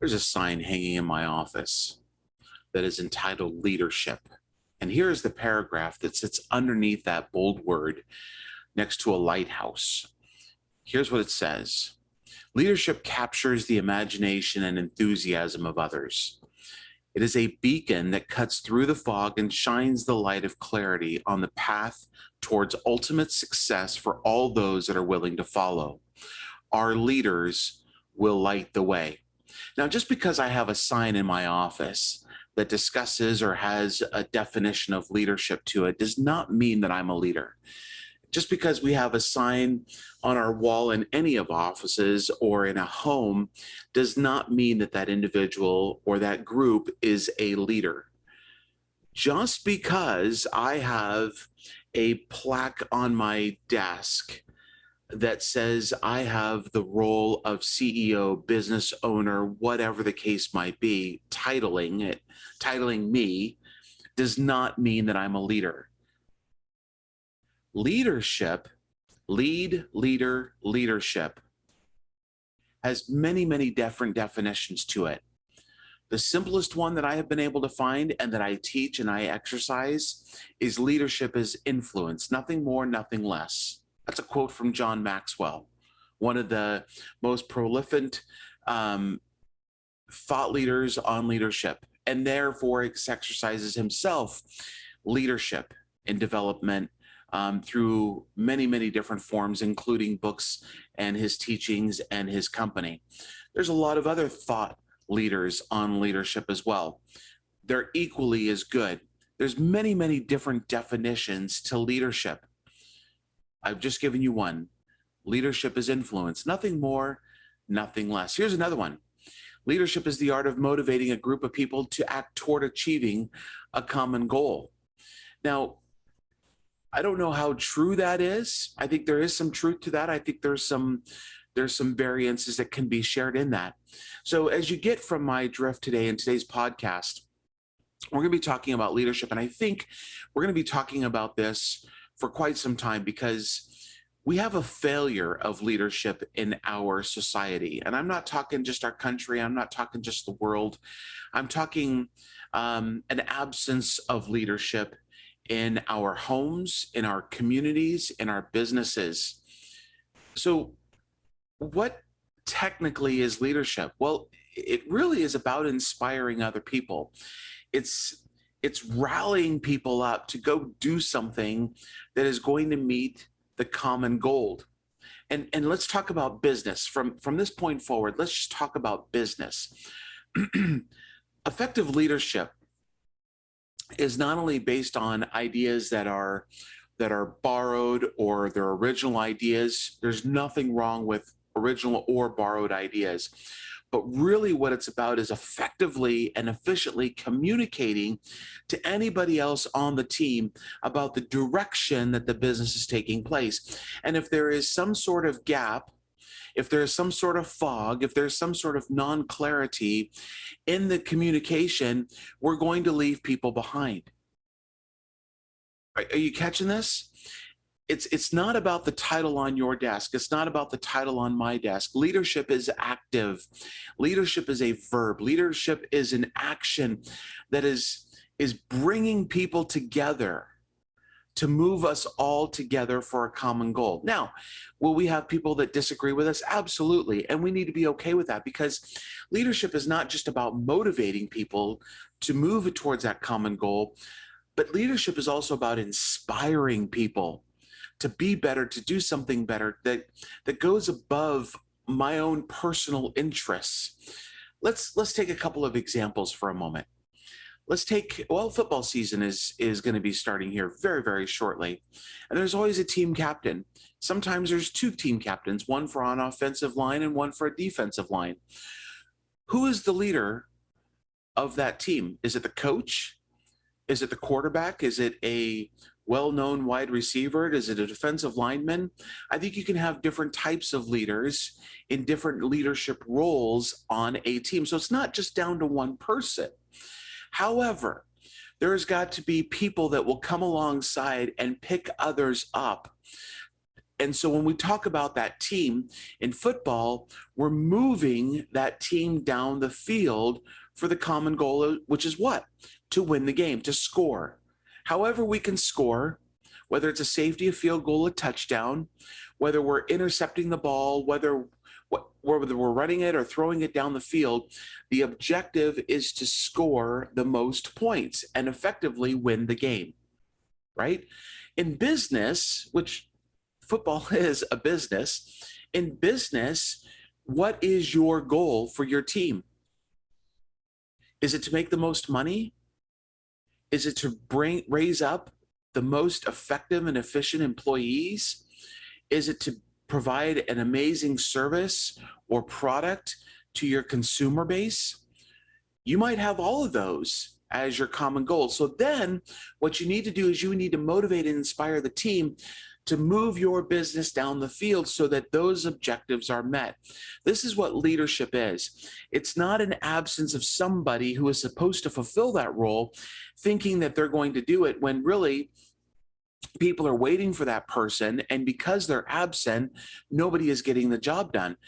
There's a sign hanging in my office that is entitled Leadership. And here is the paragraph that sits underneath that bold word next to a lighthouse. Here's what it says. Leadership captures the imagination and enthusiasm of others. It is a beacon that cuts through the fog and shines the light of clarity on the path towards ultimate success for all those that are willing to follow. Our leaders will light the way. Now, just because I have a sign in my office that discusses or has a definition of leadership to it does not mean that I'm a leader. Just because we have a sign on our wall in any of offices or in a home does not mean that that individual or that group is a leader. Just because I have a plaque on my desk that says I have the role of CEO, business owner, whatever the case might be, titling me, does not mean that I'm a leader. Leadership, leadership has many, many different definitions to it. The simplest one that I have been able to find and that I teach and I exercise is leadership is influence, nothing more, nothing less. That's a quote from John Maxwell, one of the most prolific thought leaders on leadership, and therefore exercises himself leadership and development through many, many different forms, including books and his teachings and his company. There's a lot of other thought leaders on leadership as well. They're equally as good. There's many, many different definitions to leadership. I've just given you one. Leadership is influence, nothing more, nothing less. Here's another one. Leadership is the art of motivating a group of people to act toward achieving a common goal. Now, I don't know how true that is. I think there is some truth to that. I think there's some variances that can be shared in that. So as you get from my drift today in today's podcast, we're going to be talking about leadership. And I think we're going to be talking about this for quite some time because we have a failure of leadership in our society. And I'm not talking just our country. I'm not talking just the world. I'm talking an absence of leadership in our homes, in our communities, in our businesses. So what technically is leadership? Well, it really is about inspiring other people. It's rallying people up to go do something that is going to meet the common goal. And let's talk about business. From this point forward, let's just talk about business. Effective leadership is not only based on ideas that are borrowed or their original ideas. There's nothing wrong with original or borrowed ideas. But really what it's about is effectively and efficiently communicating to anybody else on the team about the direction that the business is taking place. And if there is some sort of gap, if there's some sort of fog, if there's some sort of non-clarity in the communication, we're going to leave people behind. Are you catching this? It's not about the title on your desk. It's not about the title on my desk. Leadership is active. Leadership is a verb. Leadership is an action that is bringing people together to move us all together for a common goal. Now, will we have people that disagree with us? Absolutely. And we need to be okay with that because leadership is not just about motivating people to move towards that common goal, but leadership is also about inspiring people to be better, to do something better that goes above my own personal interests. Let's take a couple of examples for a moment. Let's take, well, football season is going to be starting here very, very shortly. And there's always a team captain. Sometimes there's two team captains, one for an offensive line and one for a defensive line. Who is the leader of that team? Is it the coach? Is it the quarterback? Is it a well-known wide receiver? Is it a defensive lineman? I think you can have different types of leaders in different leadership roles on a team. So it's not just down to one person. However, there's got to be people that will come alongside and pick others up And so when we talk about that team in football, we're moving that team down the field for the common goal, which is what? To win the game, to score. However we can score, whether it's a safety, a field goal, a touchdown, whether we're intercepting the ball, whether we're running it or throwing it down the field, the objective is to score the most points and effectively win the game, right? In business, which football is a business, in business, what is your goal for your team? Is it to make the most money? Is it to raise up the most effective and efficient employees? Is it to provide an amazing service or product to your consumer base? You might have all of those as your common goal. So then what you need to do is you need to motivate and inspire the team to move your business down the field so that those objectives are met. This is what leadership is. It's not an absence of somebody who is supposed to fulfill that role, thinking that they're going to do it when really people are waiting for that person. And because they're absent, nobody is getting the job done.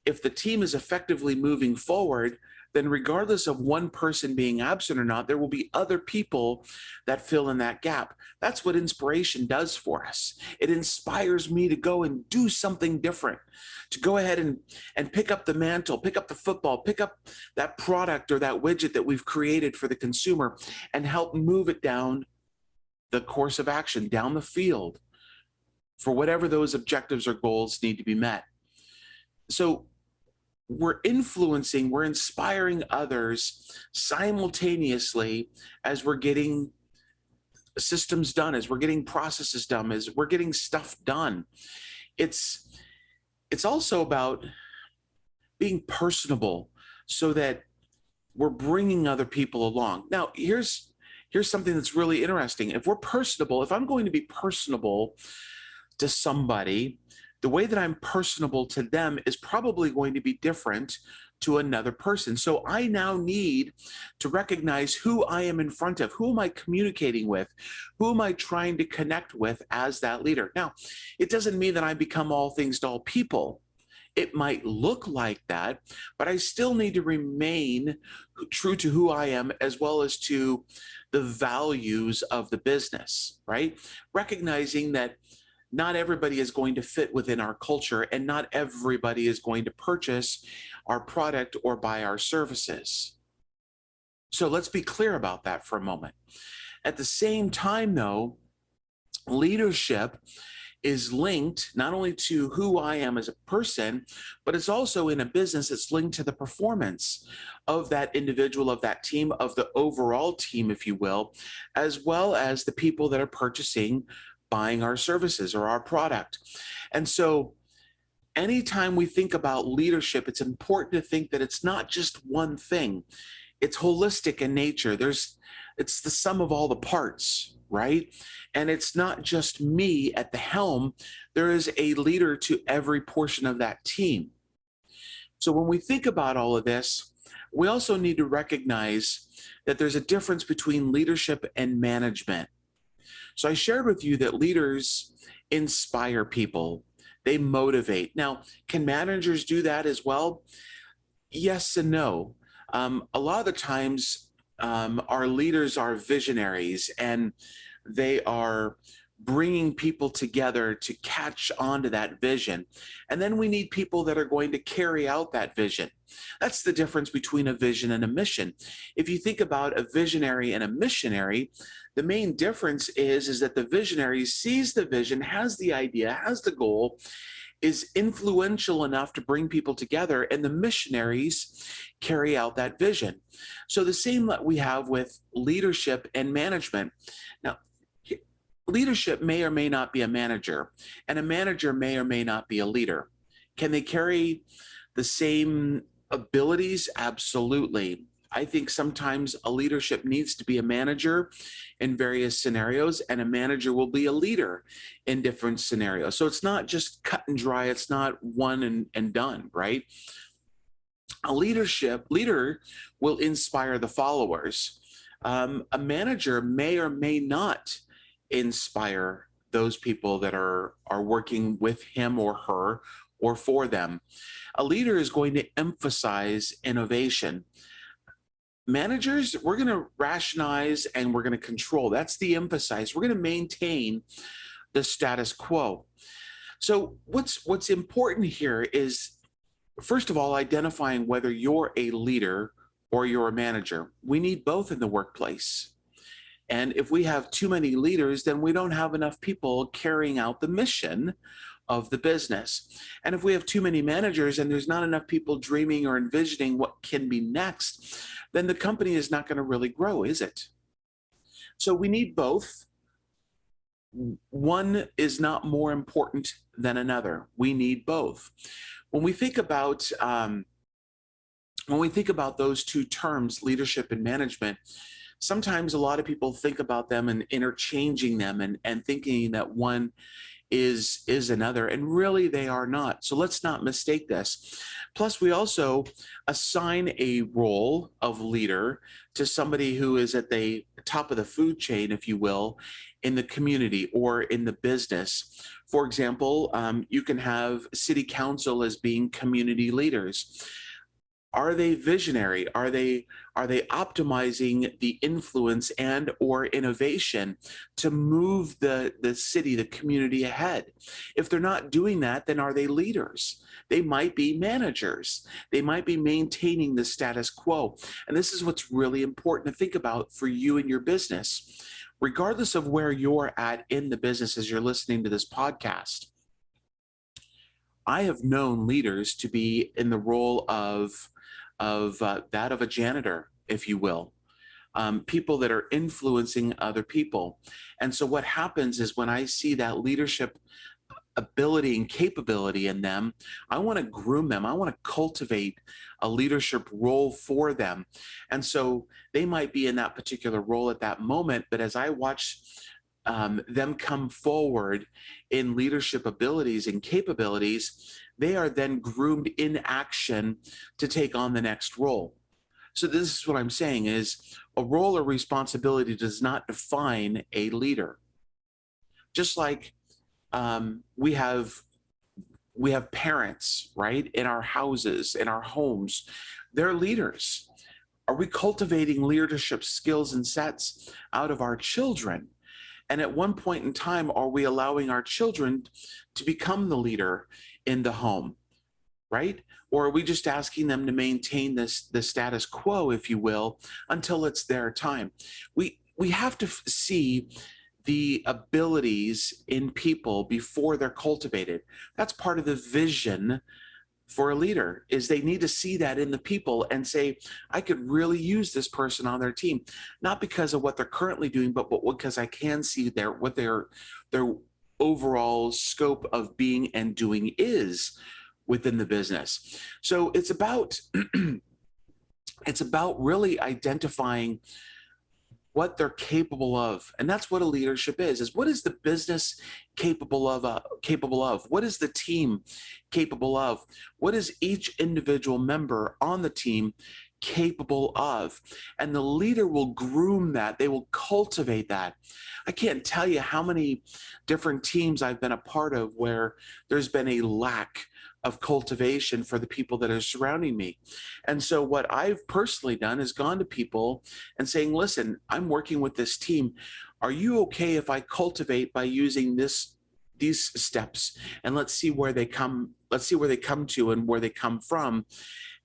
If the team is effectively moving forward, then regardless of one person being absent or not, there will be other people that fill in that gap. That's what inspiration does for us. It inspires me to go and do something different, to go ahead and pick up the mantle, pick up the football, pick up that product or that widget that we've created for the consumer and help move it down the course of action, down the field for whatever those objectives or goals need to be met. So we're influencing, we're inspiring others simultaneously as we're getting systems done, as we're getting processes done, as we're getting stuff done. It's also about being personable so that we're bringing other people along. Now, here's something that's really interesting. If we're personable, if I'm going to be personable to somebody, the way that I'm personable to them is probably going to be different to another person. So I now need to recognize who I am in front of, who am I communicating with, who am I trying to connect with as that leader. Now, it doesn't mean that I become all things to all people. It might look like that, but I still need to remain true to who I am as well as to the values of the business, right? Recognizing that not everybody is going to fit within our culture and not everybody is going to purchase our product or buy our services. So let's be clear about that for a moment. At the same time, though, leadership is linked not only to who I am as a person, but it's also in a business, it's linked to the performance of that individual, of that team, of the overall team, if you will, as well as the people that are purchasing, buying our services or our product. And so anytime we think about leadership, it's important to think that it's not just one thing. It's holistic in nature. It's the sum of all the parts, right? And it's not just me at the helm. There is a leader to every portion of that team. So when we think about all of this, we also need to recognize that there's a difference between leadership and management. So I shared with you that leaders inspire people. They motivate. Now, can managers do that as well? Yes and no. A lot of the times, our leaders are visionaries and they are bringing people together to catch on to that vision. And then we need people that are going to carry out that vision. That's the difference between a vision and a mission. If you think about a visionary and a missionary, the main difference is that the visionary sees the vision, has the idea, has the goal, is influential enough to bring people together, and the missionaries carry out that vision. So the same that we have with leadership and management. Now, leadership may or may not be a manager, and a manager may or may not be a leader. Can they carry the same abilities? Absolutely. I think sometimes a leadership needs to be a manager in various scenarios, and a manager will be a leader in different scenarios. So it's not just cut and dry. It's not one and done, right? A leader will inspire the followers. A manager may or may not inspire those people that are working with him or her or for them. A leader is going to emphasize innovation. Managers, we're going to rationalize and we're going to control. That's the emphasize. We're going to maintain the status quo. So what's important here is, first of all, identifying whether you're a leader or you're a manager. We need both in the workplace. And if we have too many leaders, then we don't have enough people carrying out the mission of the business. And if we have too many managers and there's not enough people dreaming or envisioning what can be next, then the company is not going to really grow, is it? So we need both. One is not more important than another. We need both. When we think about those two terms, leadership and management, sometimes a lot of people think about them and interchanging them and thinking that one is another, and really they are not. So let's not mistake this. Plus, we also assign a role of leader to somebody who is at the top of the food chain, if you will, in the community or in the business. For example, you can have city council as being community leaders. Are they visionary? Are they optimizing the influence and or innovation to move the city, the community ahead? If they're not doing that, then are they leaders? They might be managers. They might be maintaining the status quo. And this is what's really important to think about for you and your business. Regardless of where you're at in the business as you're listening to this podcast, I have known leaders to be in the role of that of a janitor, if you will, people that are influencing other people. And so what happens is when I see that leadership ability and capability in them, I want to groom them. I want to cultivate a leadership role for them. And so they might be in that particular role at that moment, but as I watch them come forward in leadership abilities and capabilities, they are then groomed in action to take on the next role. So this is what I'm saying is a role or responsibility does not define a leader. Just like we have parents, right, in our houses, in our homes, they're leaders. Are we cultivating leadership skills and sets out of our children? And at one point in time, are we allowing our children to become the leader in the home, right? Or are we just asking them to maintain the status quo, if you will, until it's their time? We have to see the abilities in people before they're cultivated. That's part of the vision for a leader, is they need to see that in the people and say, I could really use this person on their team, not because of what they're currently doing, but because I can see what their overall scope of being and doing is within the business. So it's about really identifying what they're capable of. And that's what a leadership is what is the business capable of? What is the team capable of? What is each individual member on the team capable of? And the leader will groom that. They will cultivate that. I can't tell you how many different teams I've been a part of where there's been a lack of cultivation for the people that are surrounding me. And so what I've personally done is gone to people and saying, listen, I'm working with this team. Are you okay if I cultivate by using these steps? And let's see where they come to and where they come from.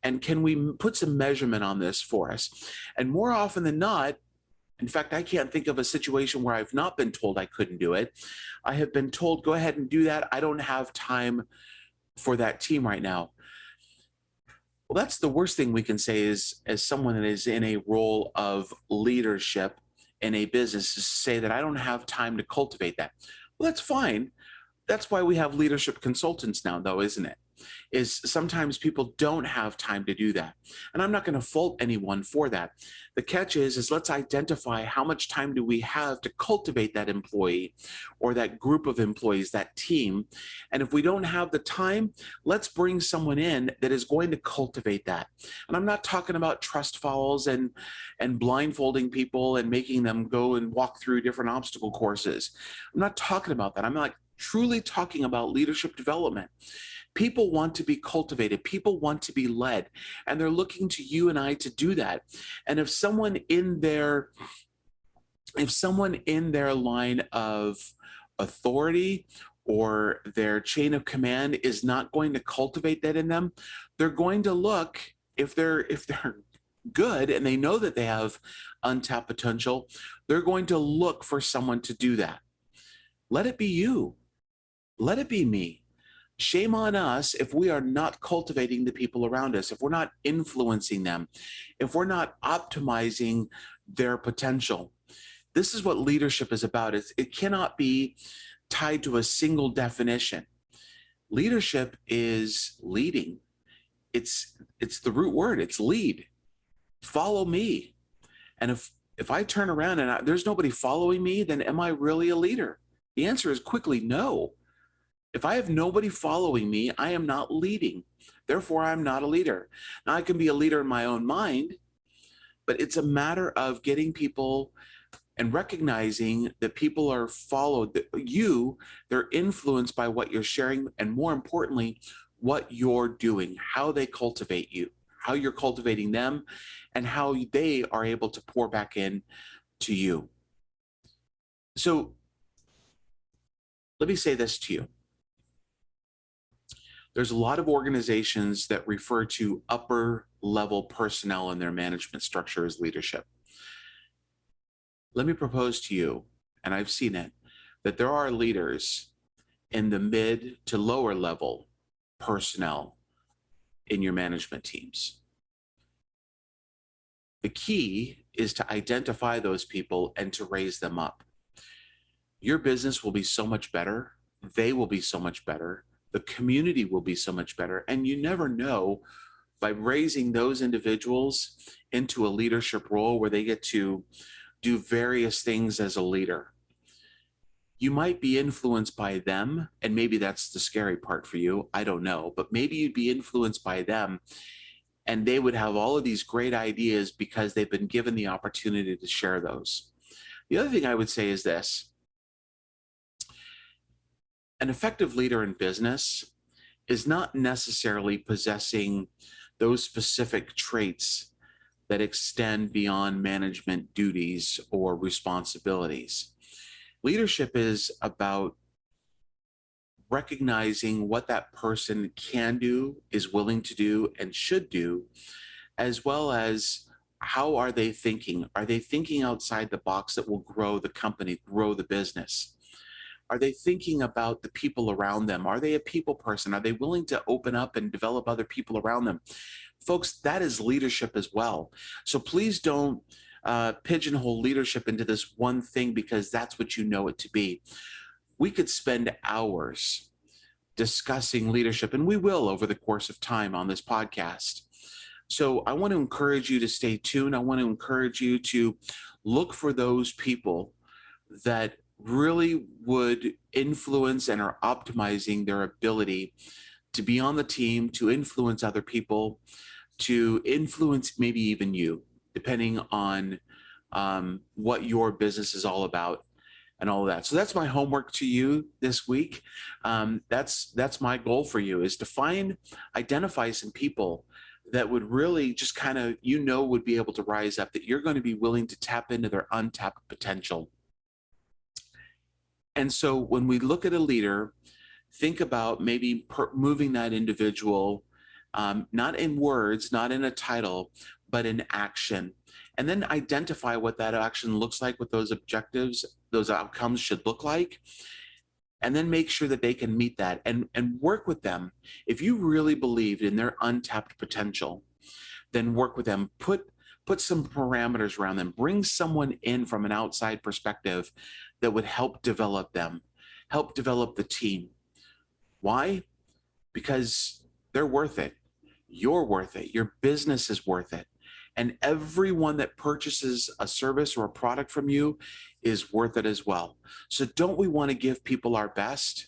And can we put some measurement on this for us? And more often than not, in fact, I can't think of a situation where I've not been told I couldn't do it. I have been told, go ahead and do that. I don't have time for that team right now. Well, that's the worst thing we can say is, as someone that is in a role of leadership in a business, is say that I don't have time to cultivate that. Well, that's fine. That's why we have leadership consultants now, though, isn't it? is sometimes people don't have time to do that. And I'm not going to fault anyone for that. The catch is let's identify how much time do we have to cultivate that employee or that group of employees, that team. And if we don't have the time, let's bring someone in that is going to cultivate that. And I'm not talking about trust falls and blindfolding people and making them go and walk through different obstacle courses. I'm not talking about that. I'm like truly talking about leadership development. People want to be cultivated. People want to be led, and they're looking to you and I to do that. And if someone in their line of authority or their chain of command is not going to cultivate that in them, they're going to look, if they're good and they know that they have untapped potential, they're going to look for someone to do that. Let it be you. Let it be me. Shame on us if we are not cultivating the people around us, if we're not influencing them, if we're not optimizing their potential. This is what leadership is about. It cannot be tied to a single definition. Leadership is leading. It's the root word. It's lead. Follow me. And if I turn around and there's nobody following me, then am I really a leader? The answer is quickly no. If I have nobody following me, I am not leading. Therefore, I'm not a leader. Now, I can be a leader in my own mind, but it's a matter of getting people and recognizing that people are followed, that they're influenced by what you're sharing, and more importantly, what you're doing, how they cultivate you, how you're cultivating them, and how they are able to pour back in to you. So let me say this to you. There's a lot of organizations that refer to upper level personnel in their management structure as leadership. Let me propose to you, and I've seen it, that there are leaders in the mid to lower level personnel in your management teams. The key is to identify those people and to raise them up. Your business will be so much better. They will be so much better. The community will be so much better. And you never know, by raising those individuals into a leadership role where they get to do various things as a leader, you might be influenced by them. And maybe that's the scary part for you. I don't know. But maybe you'd be influenced by them and they would have all of these great ideas because they've been given the opportunity to share those. The other thing I would say is this: an effective leader in business is not necessarily possessing those specific traits that extend beyond management duties or responsibilities. Leadership is about recognizing what that person can do, is willing to do, and should do, as well as how are they thinking? Are they thinking outside the box that will grow the company, grow the business? Are they thinking about the people around them? Are they a people person? Are they willing to open up and develop other people around them? Folks, that is leadership as well. So please don't pigeonhole leadership into this one thing because that's what you know it to be. We could spend hours discussing leadership, and we will over the course of time on this podcast. So I want to encourage you to stay tuned. I want to encourage you to look for those people that really would influence and are optimizing their ability to be on the team, to influence other people, to influence maybe even you, depending on what your business is all about and all of that. So that's my homework to you this week. That's my goal for you, is to identify some people that would really just kind of, would be able to rise up, that you're going to be willing to tap into their untapped potential. And so when we look at a leader, think about maybe moving that individual, not in words, not in a title, but in action. And then identify what that action looks like, what those objectives, those outcomes should look like. And then make sure that they can meet that and work with them. If you really believe in their untapped potential, then work with them. Put some parameters around them. Bring someone in from an outside perspective that would help develop them, help develop the team. Why? Because they're worth it. You're worth it. Your business is worth it. And everyone that purchases a service or a product from you is worth it as well. So don't we want to give people our best?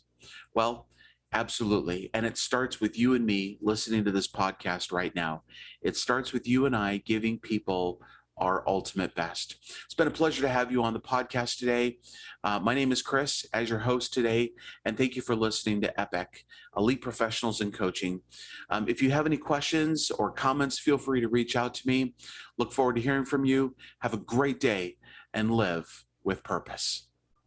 Well, absolutely. And it starts with you and me listening to this podcast right now. It starts with you and I giving people our ultimate best. It's been a pleasure to have you on the podcast today. My name is Chris, as your host today, and thank you for listening to E.P.I.C, Elite Professionals in Coaching. If you have any questions or comments, feel free to reach out to me. Look forward to hearing from you. Have a great day and live with purpose.